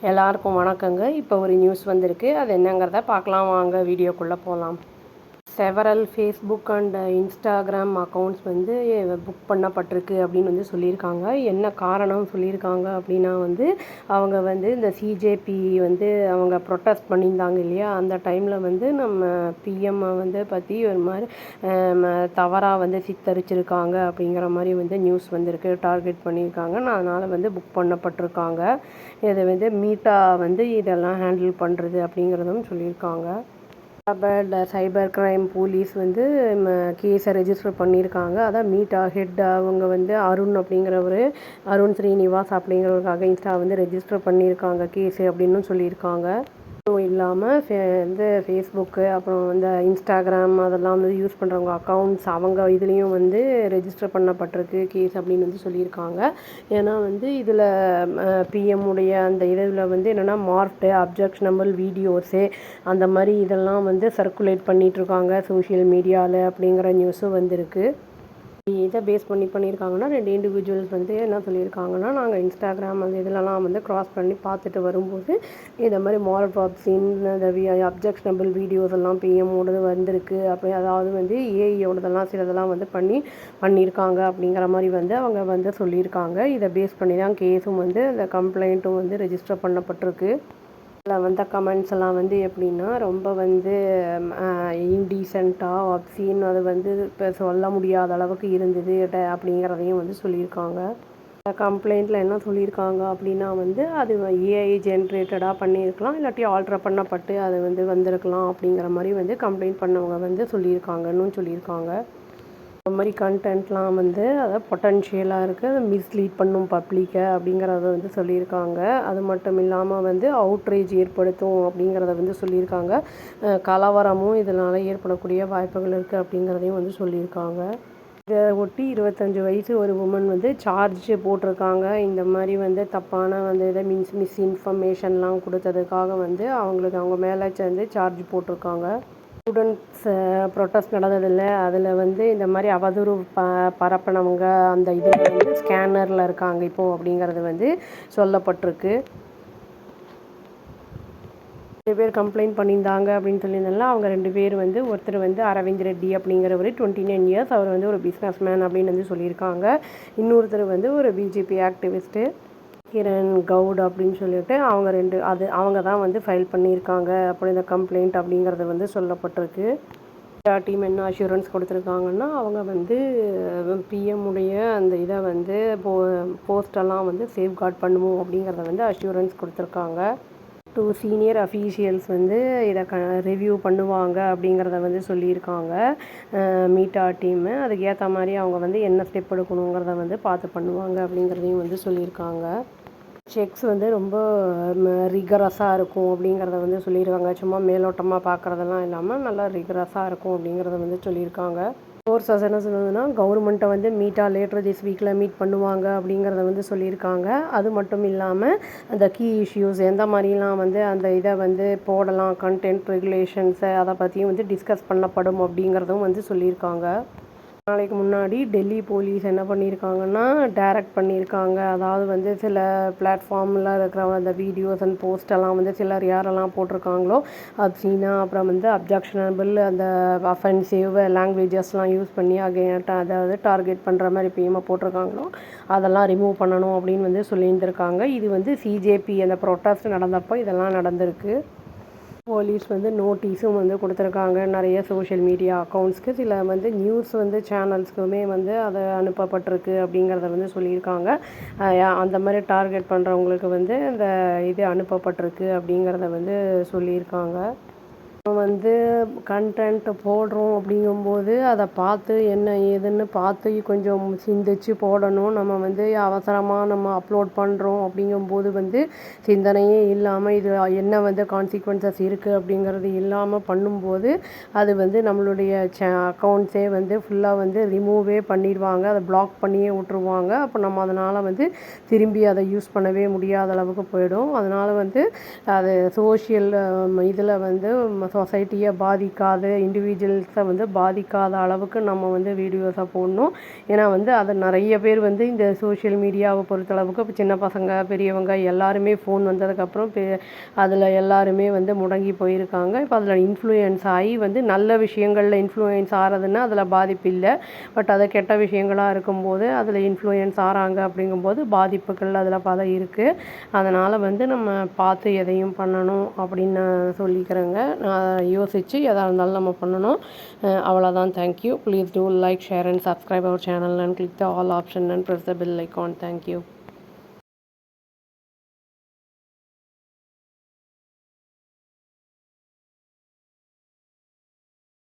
எல்லாருக்கும் வணக்கங்க. இப்போ ஒரு நியூஸ் வந்திருக்கு. அது என்னங்கிறத பார்க்கலாம் வாங்க, வீடியோக்குள்ளே போகலாம். Several Facebook and Instagram accounts வந்து புக் பண்ணப்பட்டிருக்கு அப்படின்னு வந்து சொல்லியிருக்காங்க. என்ன காரணம் சொல்லியிருக்காங்க அப்படின்னா வந்து அவங்க வந்து இந்த சிஜேபி வந்து அவங்க ப்ரொட்டஸ்ட் பண்ணியிருந்தாங்க இல்லையா, அந்த டைமில் வந்து நம்ம பிஎம் வந்து பற்றி ஒரு மாதிரி தவறாக வந்து சித்தரிச்சிருக்காங்க அப்படிங்கிற மாதிரி வந்து நியூஸ் வந்திருக்கு. டார்கெட் பண்ணியிருக்காங்க, அதனால் வந்து புக் பண்ணப்பட்டிருக்காங்க. இதை வந்து மீட்டா வந்து இதெல்லாம் ஹேண்டில் பண்ணுறது அப்படிங்கிறதும் சொல்லியிருக்காங்க. சைபர் கிரைம் போலீஸ் வந்து கேஸை ரெஜிஸ்டர் பண்ணியிருக்காங்க. அதான் மீட்டா ஹெட் அவங்க வந்து அருண் ஸ்ரீனிவாஸ் அப்படிங்கிறவருக்கு அகைன்ஸ்டாக வந்து ரெஜிஸ்டர் பண்ணியிருக்காங்க கேஸு அப்படின்னு சொல்லியிருக்காங்க. அதுவும் இல்லாமல் வந்து ஃபேஸ்புக்கு அப்புறம் இந்த இன்ஸ்டாகிராம் அதெல்லாம் வந்து யூஸ் பண்ணுறவங்க அக்கௌண்ட்ஸ் அவங்க இதுலேயும் வந்து ரெஜிஸ்டர் பண்ணப்பட்டிருக்கு கேஸ் அப்படின்னு வந்து சொல்லியிருக்காங்க. ஏன்னா வந்து இதில் பிஎம் உடைய அந்த இதில் வந்து என்னென்னா மார்க்டு அப்ஜெக்ஷனபிள் வீடியோஸு அந்த மாதிரி இதெல்லாம் வந்து சர்க்குலேட் பண்ணிகிட்ருக்காங்க சோஷியல் மீடியாவில் அப்படிங்கிற நியூஸும் வந்திருக்கு. இதை பேஸ் பண்ணியிருக்காங்கன்னா 2 இண்டிவிஜுவல்ஸ் வந்து என்ன சொல்லியிருக்காங்கன்னா, நாங்கள் இன்ஸ்டாகிராம் அந்த இதிலலாம் வந்து க்ராஸ் பண்ணி பார்த்துட்டு வரும்போது இந்த மாதிரி மாரல் ஆப்ஷன் இந்த அப்ஜெக்ஷனபிள் வீடியோஸ் எல்லாம் பிஎம்மோடது வந்திருக்கு. அப்படி அதாவது வந்து ஏஐயோடதெல்லாம் சிலதெல்லாம் வந்து பண்ணியிருக்காங்க அப்படிங்கிற மாதிரி வந்து அவங்க வந்து சொல்லியிருக்காங்க. இதை பேஸ் பண்ணி தான் கேஸும் வந்து அந்த கம்ப்ளைண்ட்டும் வந்து ரெஜிஸ்டர் பண்ணப்பட்டிருக்கு. அதில் வந்த கமெண்ட்ஸ் எல்லாம் வந்து எப்படின்னா, ரொம்ப வந்து இன்டீசெண்டாக அப்சீன் அது வந்து இப்போ சொல்ல முடியாத அளவுக்கு இருந்தது அப்படிங்கிறதையும் வந்து சொல்லியிருக்காங்க. கம்ப்ளைண்ட்டில் என்ன சொல்லியிருக்காங்க அப்படின்னா வந்து அது ஏஐ ஜென்ரேட்டடாக பண்ணியிருக்கலாம், இல்லாட்டி ஆல்ட்ரு பண்ணப்பட்டு அது வந்து வந்திருக்கலாம் அப்படிங்கிற மாதிரி வந்து கம்ப்ளைண்ட் பண்ணவங்க வந்து சொல்லியிருக்காங்கன்னு சொல்லியிருக்காங்க. இந்த மாதிரி கண்டென்ட்லாம் வந்து அதை பொட்டன்ஷியலாக இருக்குது, அதை மிஸ்லீட் பண்ணும் பப்ளிக்கை அப்படிங்கிறத வந்து சொல்லியிருக்காங்க. அது மட்டும் இல்லாமல் வந்து அவுட்ரேஜ் ஏற்படுத்தும் அப்படிங்கிறத வந்து சொல்லியிருக்காங்க. கலவரமும் இதனால் ஏற்படக்கூடிய வாய்ப்புகள் இருக்குது அப்படிங்கிறதையும் வந்து சொல்லியிருக்காங்க. இதை ஒட்டி 25 வயசு ஒரு உமன் வந்து சார்ஜ் போட்டிருக்காங்க. இந்த மாதிரி வந்து தப்பான வந்து இதை மிஸ்இன்ஃபர்மேஷன்லாம் கொடுத்ததுக்காக வந்து அவங்க மேலே சேர்ந்து சார்ஜ் போட்டிருக்காங்க. ஸ்டூடெண்ட்ஸ் ப்ரொட்டஸ்ட் நடந்ததில்ல, அதில் வந்து இந்த மாதிரி அவதூறு பரப்பினவங்க அந்த இதில் வந்து ஸ்கேனரில் இருக்காங்க இப்போது அப்படிங்கிறது வந்து சொல்லப்பட்டிருக்கு. 2 பேர் கம்ப்ளைண்ட் பண்ணியிருந்தாங்க அப்படின்னு சொல்லியிருந்தால அவங்க 2 பேர் வந்து ஒருத்தர் வந்து அரவிந்த் ரெட்டி அப்படிங்கிறவர் 29 இயர்ஸ், அவர் வந்து ஒரு பிஸ்னஸ் மேன் அப்படின்னு வந்து சொல்லியிருக்காங்க. இன்னொருத்தர் வந்து ஒரு பிஜேபி ஆக்டிவிஸ்ட்டு கிரண் கவுட் அப்படின்னு சொல்லிட்டு அவங்க தான் வந்து ஃபைல் பண்ணியிருக்காங்க அப்படி இந்த கம்ப்ளைண்ட் அப்படிங்கிறது வந்து சொல்லப்பட்டிருக்கு. டீம் என்ன அஷூரன்ஸ் கொடுத்துருக்காங்கன்னா, அவங்க வந்து பிஎம் உடைய அந்த இதை வந்து போஸ்டெல்லாம் வந்து சேஃப்கார்ட் பண்ணுவோம் அப்படிங்கிறத வந்து அஷூரன்ஸ் கொடுத்துருக்காங்க. 2 சீனியர் அஃபீஷியல்ஸ் வந்து இதை ரிவ்யூ பண்ணுவாங்க அப்படிங்கிறத வந்து சொல்லியிருக்காங்க. மீட்டா டீமு அதுக்கு ஏற்ற மாதிரி அவங்க வந்து என்ன ஸ்டெப் எடுக்கணுங்கிறத வந்து பார்த்து பண்ணுவாங்க அப்படிங்கிறதையும் வந்து சொல்லியிருக்காங்க. செக்ஸ் வந்து ரொம்ப ரிகரஸாக இருக்கும் அப்படிங்கிறத வந்து சொல்லியிருக்காங்க. சும்மா மேலோட்டமாக பார்க்குறதெல்லாம் இல்லாமல் நல்லா ரிகரஸாக இருக்கும் அப்படிங்கிறத வந்து சொல்லியிருக்காங்க. சோர்ஸஸ் என்ன சொல்லுதுன்னா, கவர்மெண்ட்டை வந்து மீட்டா லேட்டர் திஸ் வீக்கில் மீட் பண்ணுவாங்க அப்படிங்கிறத வந்து சொல்லியிருக்காங்க. அது மட்டும் இல்லாமல் அந்த கீ இஷ்யூஸ் எந்த மாதிரிலாம் வந்து அந்த இதை வந்து போடலாம் கண்டென்ட் ரெகுலேஷன்ஸை அதை பற்றியும் வந்து டிஸ்கஸ் பண்ணப்படும் அப்படிங்கிறதும் வந்து சொல்லியிருக்காங்க. நாளைக்கு முன்னாடி டெல்லி போலீஸ் என்ன பண்ணியிருக்காங்கன்னா டைரக்ட் பண்ணியிருக்காங்க. அதாவது வந்து சில பிளாட்ஃபார்மில் இருக்கிற அந்த வீடியோஸ் அண்ட் போஸ்டெல்லாம் வந்து சிலர் யாரெல்லாம் போட்டிருக்காங்களோ அப்சீனா அப்புறம் வந்து அப்ஜெக்ஷனபிள் அந்த அஃபென்சிவ் லாங்குவேஜஸ்லாம் யூஸ் பண்ணி அதாவது டார்கெட் பண்ணுற மாதிரி பிஎம்ஐ போட்டிருக்காங்களோ அதெல்லாம் ரிமூவ் பண்ணணும் அப்படின்னு வந்து சொல்லியிருந்திருக்காங்க. இது வந்து சிஜேபி அந்த ப்ரொட்டஸ்ட் நடந்தப்போ இதெல்லாம் நடந்திருக்கு. போலீஸ் வந்து நோட்டீஸும் வந்து கொடுத்துருக்காங்க நிறைய சோஷியல் மீடியா அக்கௌண்ட்ஸ்க்கு, சில வந்து நியூஸ் வந்து சேனல்ஸ்க்குமே வந்து அதை அனுப்பப்பட்டிருக்கு அப்படிங்கிறத வந்து சொல்லியிருக்காங்க. அந்த மாதிரி டார்கெட் பண்ணுறவங்களுக்கு வந்து இந்த இது அனுப்பப்பட்டிருக்கு அப்படிங்கிறத வந்து சொல்லியிருக்காங்க. வந்து கண்டென்ட் போடுறோம் அப்படிங்கும்போது அதை பார்த்து என்ன ஏதுன்னு பார்த்து கொஞ்சம் சிந்திச்சு போடணும். நம்ம வந்து அவசரமாக நம்ம அப்லோட் பண்ணுறோம் அப்படிங்கும்போது வந்து சிந்தனையே இல்லாமல் இது என்ன வந்து கான்சிக்வன்சஸ் இருக்குது அப்படிங்கிறது இல்லாமல் பண்ணும்போது அது வந்து நம்மளுடைய அக்கௌண்ட்ஸே வந்து ஃபுல்லாக வந்து ரிமூவே பண்ணிடுவாங்க, அதை பிளாக் பண்ணியே விட்ருவாங்க. அப்போ நம்ம அதனால் வந்து திரும்பி அதை யூஸ் பண்ணவே முடியாத அளவுக்கு போயிடும். அதனால் வந்து அது சோஷியல் இதில் வந்து சொசைட்டியை பாதிக்காத, இண்டிவிஜுவல்ஸை வந்து பாதிக்காத அளவுக்கு நம்ம வந்து வீடியோஸை போடணும். ஏன்னா வந்து அதை நிறைய பேர் வந்து இந்த சோஷியல் மீடியாவை பொறுத்தளவுக்கு இப்போ சின்ன பசங்க பெரியவங்க எல்லாருமே ஃபோன் வந்ததுக்கப்புறம் அதில் எல்லாருமே வந்து முடங்கி போயிருக்காங்க. இப்போ அதில் இன்ஃப்ளூயன்ஸ் ஆகி வந்து நல்ல விஷயங்களில் இன்ஃப்ளூயன்ஸ் ஆகிறதுன்னா அதில் பாதிப்பு இல்லை. பட் அதை கெட்ட விஷயங்களாக இருக்கும்போது அதில் இன்ஃப்ளூயன்ஸ் ஆகிறாங்க அப்படிங்கும்போது பாதிப்புகள் அதில் பல இருக்குது. அதனால் வந்து நம்ம பார்த்து எதையும் பண்ணணும் அப்படின்னு நான் சொல்லிக்கிறேங்க. நான் யோசித்து எதாக இருந்தாலும் நம்ம பண்ணணும். அவ்வளோதான். Thank you. Please do like, share and subscribe our channel and click the all option and press the bell icon. Thank you.